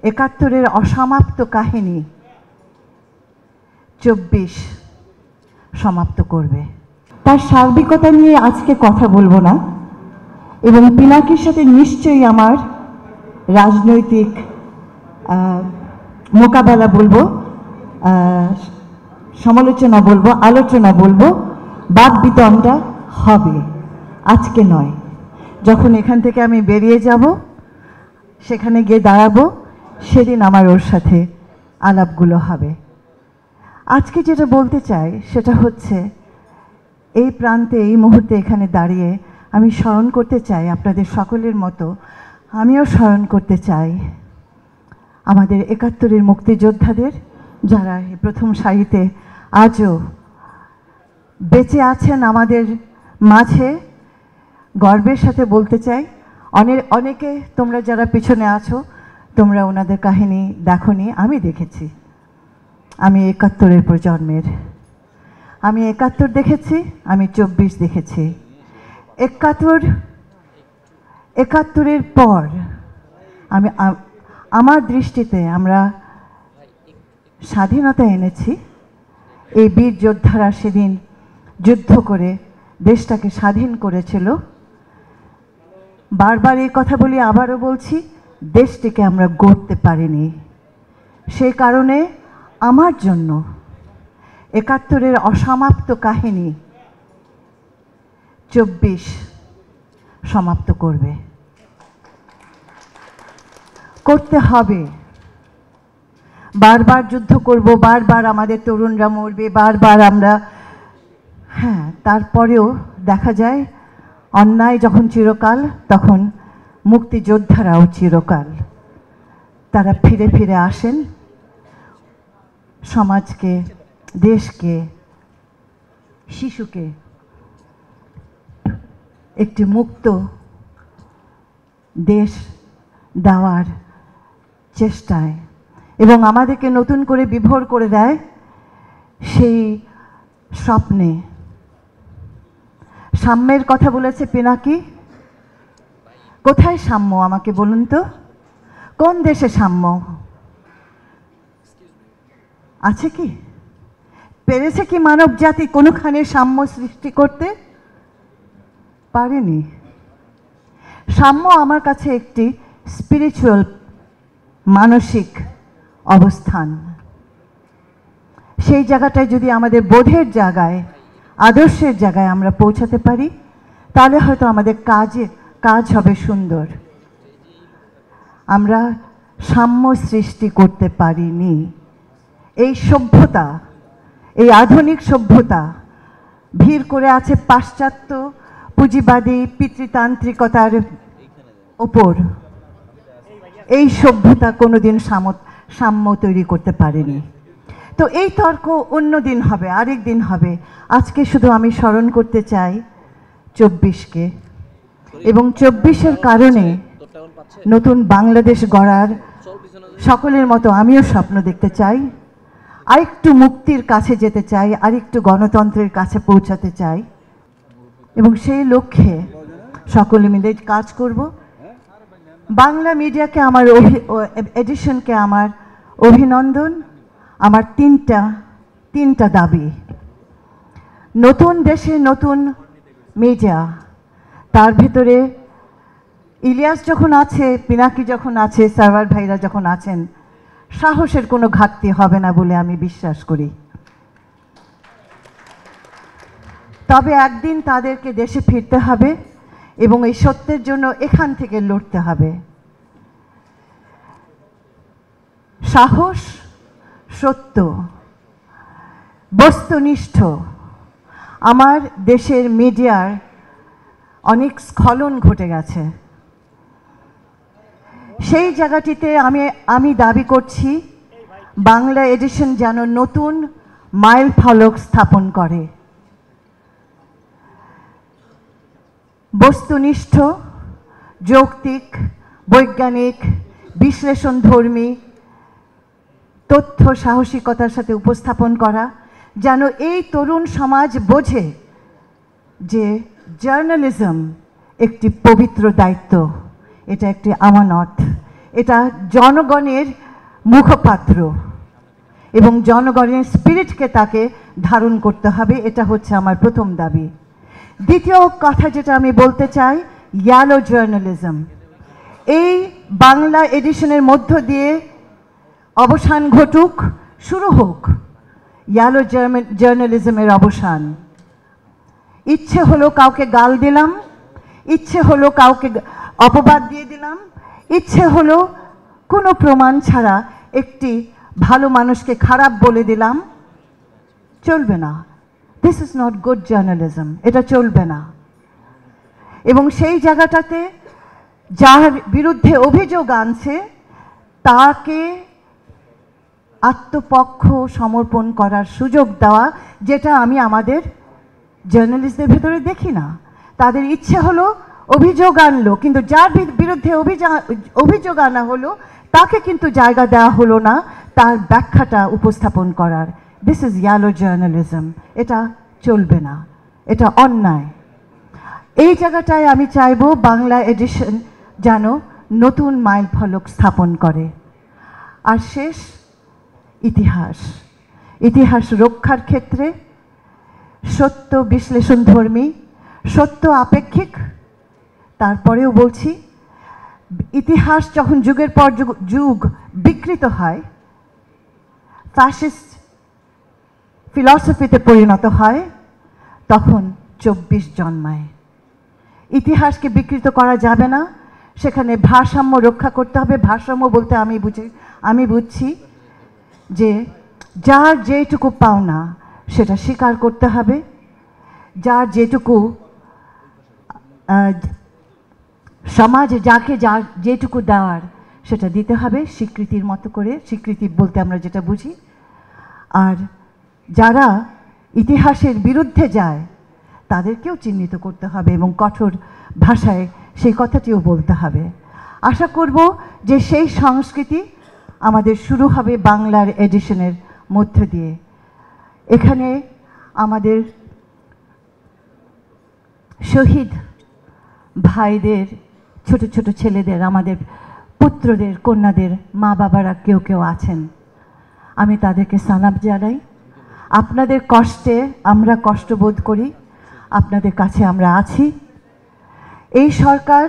একাত্তরের অসমাপ্ত কাহিনী 24 সমাপ্ত করবে। তার সার্বিকতা নিয়ে আজকে কথা বলবো না, এবং পিনাকির সাথে নিশ্চয়ই আমার রাজনৈতিক মোকাবেলা বলবো, সমালোচনা বলবো, আলোচনা বলবো, বাদ বিতণ্ডা হবে, আজকে নয়। যখন এখান থেকে আমি বেরিয়ে যাব, সেখানে গিয়ে দাঁড়াবো, সেদিন আমার ওর সাথে আলাপগুলো হবে। আজকে যেটা বলতে চাই সেটা হচ্ছে, এই প্রান্তে এই মুহূর্তে এখানে দাঁড়িয়ে আমি স্মরণ করতে চাই, আপনাদের সকলের মতো আমিও স্মরণ করতে চাই আমাদের 71-এর মুক্তিযোদ্ধাদের, যারা প্রথম সারিতে আজও বেঁচে আছেন আমাদের মাঝে। গর্বের সাথে বলতে চাই, অনেকে তোমরা যারা পিছনে আছো, তোমরা ওনাদের কাহিনী দেখোনি, আমি দেখেছি। আমি 71-এর প্রজন্মের, আমি 71 দেখেছি, আমি 24 দেখেছি। 71-এর পর আমার দৃষ্টিতে আমরা স্বাধীনতা এনেছি। এই বীর যোদ্ধারা সেদিন যুদ্ধ করে দেশটাকে স্বাধীন করেছিল। বারবার এই কথা বলি, আবারও বলছি, দেশটিকে আমরা গড়তে পারিনি। সেই কারণে আমার জন্য 71-এর অসমাপ্ত কাহিনী 24 সমাপ্ত করতে হবে। বারবার যুদ্ধ করব, বারবার আমাদের তরুণরা মরবে, বারবার আমরা, হ্যাঁ, তারপরেও দেখা যায় অন্যায় যখন চিরকাল, তখন মুক্তিযোদ্ধারাও চিরকাল। তারা ফিরে ফিরে আসেন, সমাজকে, দেশকে, শিশুকে একটি মুক্ত দেশ দেওয়ার চেষ্টায়, এবং আমাদেরকে নতুন করে বিভোর করে দেয় সেই স্বপ্নে। সাম্যের কথা বলেছে পিনাকি। কোথায় সাম্য আমাকে বলুন তো? কোন দেশে সাম্য আছে? কি পেরেছে কি মানব জাতি কোনোখানে সাম্য সৃষ্টি করতে? পারেনি। সাম্য আমার কাছে একটি স্পিরিচুয়াল, মানসিক অবস্থান। সেই জায়গাটায় যদি আমাদের বোধের জায়গায়, আদর্শের জায়গায় আমরা পৌঁছাতে পারি, তাহলে হয়তো আমাদের কাজ হবে সুন্দর। আমরা সাম্য সৃষ্টি করতে পারিনি। এই সভ্যতা, এই আধুনিক সভ্যতা ভিড় করে আছে পাশ্চাত্য পুঁজিবাদী পিতৃতান্ত্রিকতার ওপর। এই সভ্যতা কোনোদিন সাম্য তৈরি করতে পারেনি। তো এই তর্ক অন্য দিন হবে, আরেক দিন হবে। আজকে শুধু আমি স্মরণ করতে চাই 24-কে, এবং 24-এর কারণে নতুন বাংলাদেশ গড়ার সকলের মতো আমিও স্বপ্ন দেখতে চাই। আরেকটু মুক্তির কাছে যেতে চাই, আরেকটু গণতন্ত্রের কাছে পৌঁছাতে চাই, এবং সেই লক্ষ্যে সকলে মিলে কাজ করব। বাংলা মিডিয়াকে, আমার এডিশনকে আমার অভিনন্দন। আমার তিনটা দাবি। নতুন দেশে নতুন মিডিয়া, তার ভিতরে ইলিয়াস যখন আছে, পিনাকি যখন আছে, সার্ভার ভাইরা যখন আছেন, সাহসের কোনো ঘাটতি হবে না বলে আমি বিশ্বাস করি। তবে একদিন তাদেরকে দেশে ফিরতে হবে, এবং এই সত্যের জন্য এখান থেকে লড়তে হবে। সাহস, সত্য, বস্তুনিষ্ঠ। আমার দেশের মিডিয়ার অনেক স্খলন ঘটে গেছে। সেই জায়গাটিতে আমি দাবি করছি, বাংলা এডিশন যেন নতুন মাইল ফলক স্থাপন করে। বস্তুনিষ্ঠ, যৌক্তিক, বৈজ্ঞানিক, বিশ্লেষণধর্মী তথ্য সাহসিকতার সাথে উপস্থাপন করা, যেন এই তরুণ সমাজ বোঝে যে জার্নালিজম একটি পবিত্র দায়িত্ব, এটা একটি আমানত, এটা জনগণের মুখপাত্র এবং জনগণের স্পিরিটকে তাকে ধারণ করতে হবে, এটা হচ্ছে আমার প্রথম দাবি। দ্বিতীয় কথা যেটা আমি বলতে চাই, ইয়েলো জার্নালিজম। এই বাংলা এডিশনের মধ্য দিয়ে অবসান ঘটুক, শুরু হোক ইয়েলো জার্নালিজমের অবসান। ইচ্ছে হলো কাউকে গাল দিলাম, ইচ্ছে হলো কাউকে অপবাদ দিয়ে দিলাম, ইচ্ছে হলো কোনো প্রমাণ ছাড়া একটি ভালো মানুষকে খারাপ বলে দিলাম, চলবে না। This is not good journalism, এটা চলবে না। এবং সেই জায়গাটাতে যার বিরুদ্ধে অভিযোগ আনছে তাকে আত্মপক্ষ সমর্পণ করার সুযোগ দেওয়া, যেটা আমি আমাদের জার্নালিস্টদের ভেতরে দেখি না। তাদের ইচ্ছে হলো অভিযোগ আনলো, কিন্তু যার বিরুদ্ধে অভিযোগ আনা হলো তাকে কিন্তু জায়গা দেওয়া হলো না তার ব্যাখ্যাটা উপস্থাপন করার। দিস ইজ ইয়েলো জার্নালিজম, এটা চলবে না, এটা অন্যায়। এই জায়গাটায় আমি চাইবো বাংলা এডিশন যেন নতুন মাইল ফলক স্থাপন করে। আর শেষ, ইতিহাস রক্ষার ক্ষেত্রে সত্য বিশ্লেষণধর্মী, সত্য আপেক্ষিক। তারপরেও বলছি, ইতিহাস যখন যুগের পর যুগ বিকৃত হয়, ফ্যাসিস্ট ফিলসফিতে পরিণত হয়, তখন 24 জন্মায়। ইতিহাসকে বিকৃত করা যাবে না, সেখানে ভারসাম্য রক্ষা করতে হবে। ভারসাম্য বলতে আমি বুঝছি যে যার যেটুকু পাওনা সেটা স্বীকার করতে হবে, যার যেটুকু সমাজে যাকে যার যেটুকু দেওয়ার সেটা দিতে হবে স্বীকৃতির মতো করে। স্বীকৃতি বলতে আমরা যেটা বুঝি। আর যারা ইতিহাসের বিরুদ্ধে যায় তাদেরকেও চিহ্নিত করতে হবে এবং কঠোর ভাষায় সেই কথাটিও বলতে হবে। আশা করব যে সেই সংস্কৃতি আমাদের শুরু হবে বাংলার এডিশনের মধ্য দিয়ে। এখানে আমাদের শহীদ ভাইদের, ছোট ছোট ছেলেদের, আমাদের পুত্রদের, কন্যাদের মা বাবারা কেউ কেউ আছেন, আমি তাদেরকে সালাম জানাই। আপনাদের কষ্টে আমরা কষ্ট বোধ করি, আপনাদের কাছে আমরা আছি। এই সরকার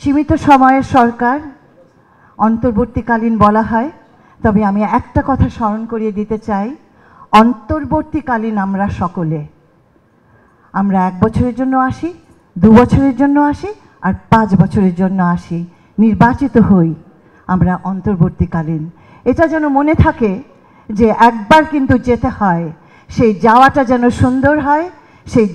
সীমিত সময়ের সরকার, অন্তর্বর্তীকালীন বলা হয়, তবে আমি একটা কথা স্মরণ করিয়ে দিতে চাই, অন্তর্বর্তীকালীন আমরা সকলে, আমরা 1 বছরের জন্য আসি, 2 বছরের জন্য আসি, আর 5 বছরের জন্য আসি, নির্বাচিত হই, আমরা অন্তর্বর্তীকালীন। এটা যেন মনে থাকে যে একবার কিন্তু যেতে হয়, সেই যাওয়াটা যেন সুন্দর হয়, সেই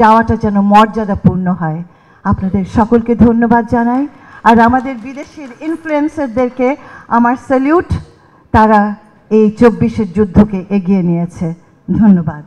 যাওয়াটা যেন মর্যাদাপূর্ণ হয়। আপনাদের সকলকে ধন্যবাদ জানাই। আর আমাদের বিদেশের ইনফ্লুয়েন্সারদেরকে আমার স্যালিউট, তারা এই 24-এর যুদ্ধকে এগিয়ে নিয়েছে। ধন্যবাদ।